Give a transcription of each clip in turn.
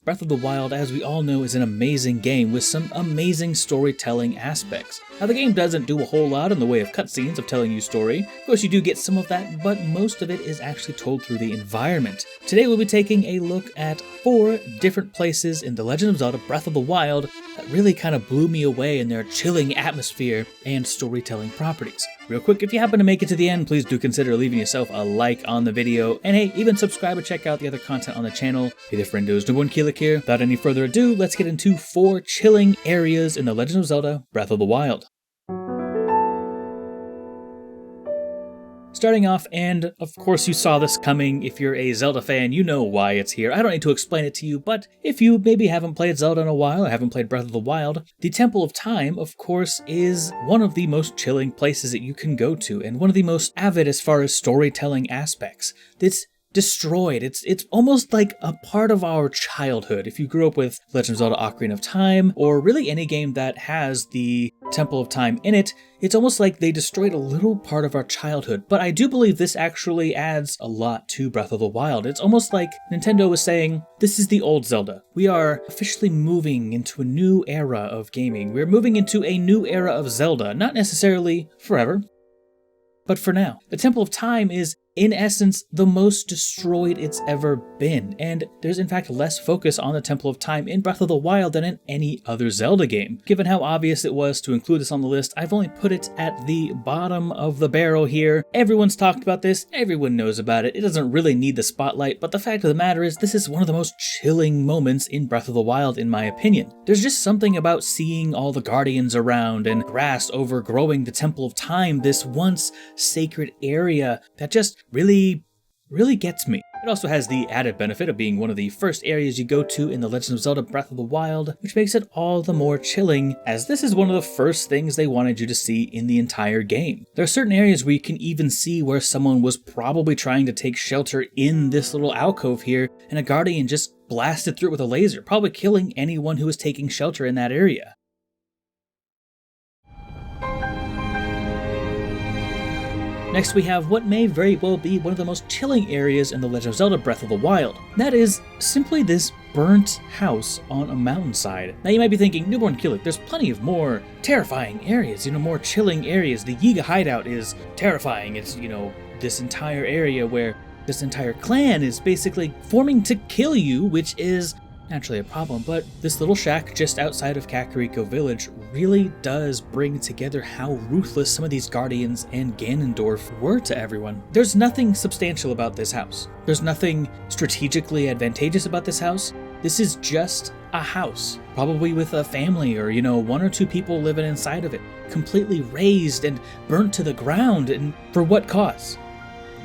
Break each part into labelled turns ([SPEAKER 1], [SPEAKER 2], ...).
[SPEAKER 1] Breath of the Wild, as we all know, is an amazing game with some amazing storytelling aspects. Now, the game doesn't do a whole lot in the way of cutscenes of telling you story. Of course, you do get some of that, but most of it is actually told through the environment. Today, we'll be taking a look at 4 different places in The Legend of Zelda Breath of the Wild that really kind of blew me away in their chilling atmosphere and storytelling properties. Real quick, if you happen to make it to the end, please do consider leaving yourself a like on the video, and hey, even subscribe and check out the other content on the channel. Hey there, friendos, Newbornkilik here. Without any further ado, let's get into 4 chilling areas in The Legend of Zelda Breath of the Wild. Starting off, and of course you saw this coming, if you're a Zelda fan, you know why it's here. I don't need to explain it to you, but if you maybe haven't played Zelda in a while, or haven't played Breath of the Wild, the Temple of Time, of course, is one of the most chilling places that you can go to, and one of the most avid as far as storytelling aspects. It's destroyed. It's almost like a part of our childhood. If you grew up with Legend of Zelda Ocarina of Time, or really any game that has the Temple of Time in it, it's almost like they destroyed a little part of our childhood. But I do believe this actually adds a lot to Breath of the Wild. It's almost like Nintendo was saying, this is the old Zelda. We are officially moving into a new era of gaming. We're moving into a new era of Zelda, not necessarily forever, but for now. The Temple of Time is, in essence, the most destroyed it's ever been, and there's in fact less focus on the Temple of Time in Breath of the Wild than in any other Zelda game. Given how obvious it was to include this on the list, I've only put it at the bottom of the barrel here. Everyone's talked about this, everyone knows about it, it doesn't really need the spotlight, but the fact of the matter is this is one of the most chilling moments in Breath of the Wild in my opinion. There's just something about seeing all the guardians around and grass overgrowing the Temple of Time, this once sacred area, that just really gets me. It also has the added benefit of being one of the first areas you go to in The Legend of Zelda Breath of the Wild, which makes it all the more chilling, as this is one of the first things they wanted you to see in the entire game. There are certain areas where you can even see where someone was probably trying to take shelter in this little alcove here, and a guardian just blasted through it with a laser, probably killing anyone who was taking shelter in that area. Next, we have what may very well be one of the most chilling areas in The Legend of Zelda Breath of the Wild. That is simply this burnt house on a mountainside. Now you might be thinking, Newbornkilik, there's plenty of more terrifying areas, more chilling areas. The Yiga hideout is terrifying. It's, this entire area where this entire clan is basically forming to kill you, which is naturally a problem, but this little shack just outside of Kakariko Village really does bring together how ruthless some of these guardians and Ganondorf were to everyone. There's nothing substantial about this house. There's nothing strategically advantageous about this house. This is just a house, probably with a family or, 1 or 2 people living inside of it, completely razed and burnt to the ground, and for what cause?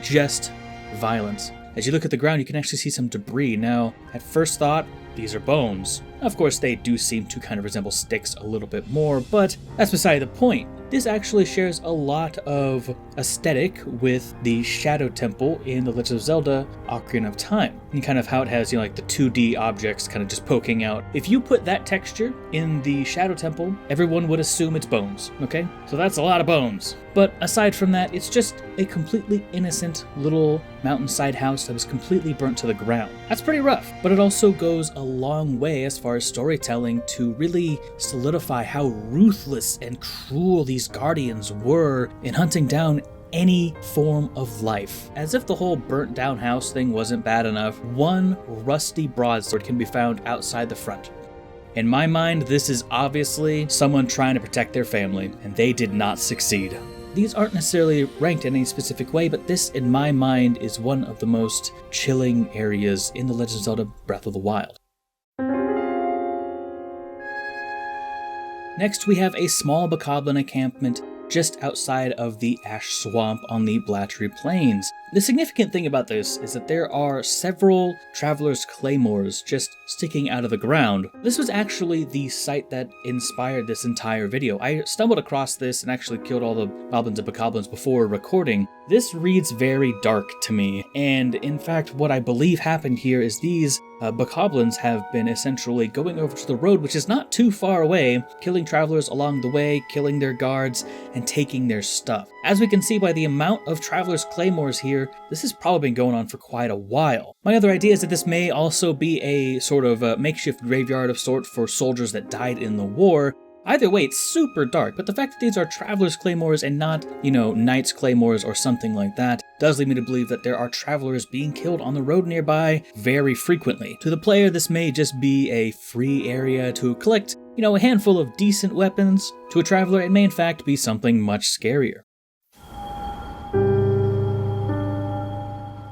[SPEAKER 1] Just violence. As you look at the ground, you can actually see some debris. Now, at first thought, these are bones. Of course, they do seem to kind of resemble sticks a little bit more, but that's beside the point. This actually shares a lot of aesthetic with the Shadow Temple in The Legend of Zelda Ocarina of Time, and kind of how it has, like the 2D objects kind of just poking out. If you put that texture in the Shadow Temple, everyone would assume it's bones, okay? So that's a lot of bones. But aside from that, it's just a completely innocent little mountainside house that was completely burnt to the ground. That's pretty rough, but it also goes a long way as far as storytelling to really solidify how ruthless and cruel these guardians were in hunting down any form of life. As if the whole burnt down house thing wasn't bad enough, one rusty broadsword can be found outside the front. In my mind, this is obviously someone trying to protect their family, and they did not succeed. These aren't necessarily ranked in any specific way, but this, in my mind, is one of the most chilling areas in The Legend of Zelda Breath of the Wild. Next, we have a small bokoblin encampment just outside of the Ash Swamp on the Blattery Plains. The significant thing about this is that there are several Traveler's Claymores just sticking out of the ground. This was actually the site that inspired this entire video. I stumbled across this and actually killed all the goblins and bokoblins before recording. This reads very dark to me, and in fact what I believe happened here is these bokoblins have been essentially going over to the road, which is not too far away, killing travelers along the way, killing their guards, and taking their stuff. As we can see by the amount of travelers' claymores here, this has probably been going on for quite a while. My other idea is that this may also be a sort of makeshift graveyard of sort for soldiers that died in the war. Either way, it's super dark, but the fact that these are travelers' claymores and not, knights' claymores or something like that does lead me to believe that there are travelers being killed on the road nearby very frequently. To the player, this may just be a free area to collect, a handful of decent weapons. To a traveler, it may in fact be something much scarier.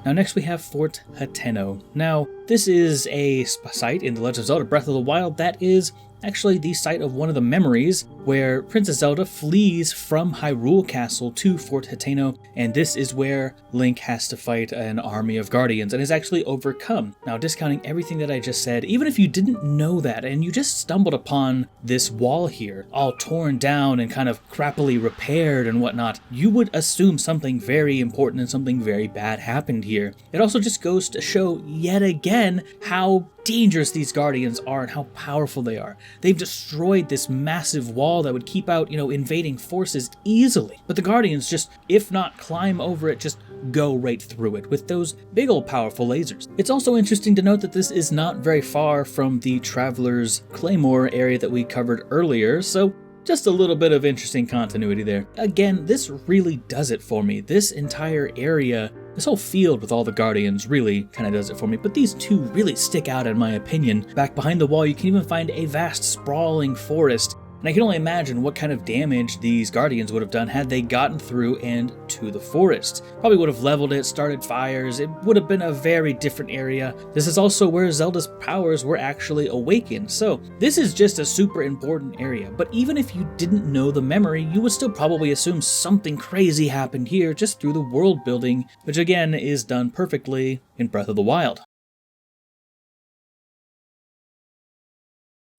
[SPEAKER 1] Now next we have Fort Hateno. Now, this is a site in The Legend of Zelda Breath of the Wild that is actually the site of one of the memories where Princess Zelda flees from Hyrule Castle to Fort Hateno, and this is where Link has to fight an army of guardians and is actually overcome. Now, discounting everything that I just said, even if you didn't know that and you just stumbled upon this wall here, all torn down and kind of crappily repaired and whatnot, you would assume something very important and something very bad happened here. It also just goes to show yet again how dangerous these guardians are and how powerful they are. They've destroyed this massive wall that would keep out, invading forces easily. But the guardians just, if not climb over it, just go right through it with those big old powerful lasers. It's also interesting to note that this is not very far from the Traveler's Claymore area that we covered earlier, so just a little bit of interesting continuity there. Again, this really does it for me. This entire area, this whole field with all the guardians really kind of does it for me, but these two really stick out in my opinion. Back behind the wall, you can even find a vast sprawling forest, and I can only imagine what kind of damage these guardians would have done had they gotten through and to the forest. Probably would have leveled it, started fires, it would have been a very different area. This is also where Zelda's powers were actually awakened, so this is just a super important area. But even if you didn't know the memory, you would still probably assume something crazy happened here just through the world building, which again is done perfectly in Breath of the Wild.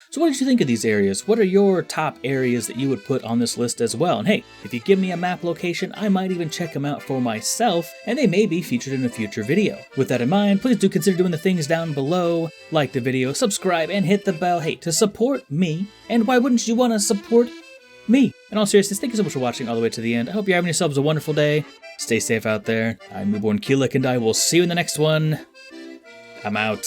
[SPEAKER 1] So what did you think of these areas? What are your top areas that you would put on this list as well? And hey, if you give me a map location, I might even check them out for myself, and they may be featured in a future video. With that in mind, please do consider doing the things down below. Like the video, subscribe, and hit the bell, hey, to support me. And why wouldn't you want to support me? In all seriousness, thank you so much for watching all the way to the end. I hope you're having yourselves a wonderful day. Stay safe out there. I'm Newbornkilik, and I will see you in the next one. I'm out.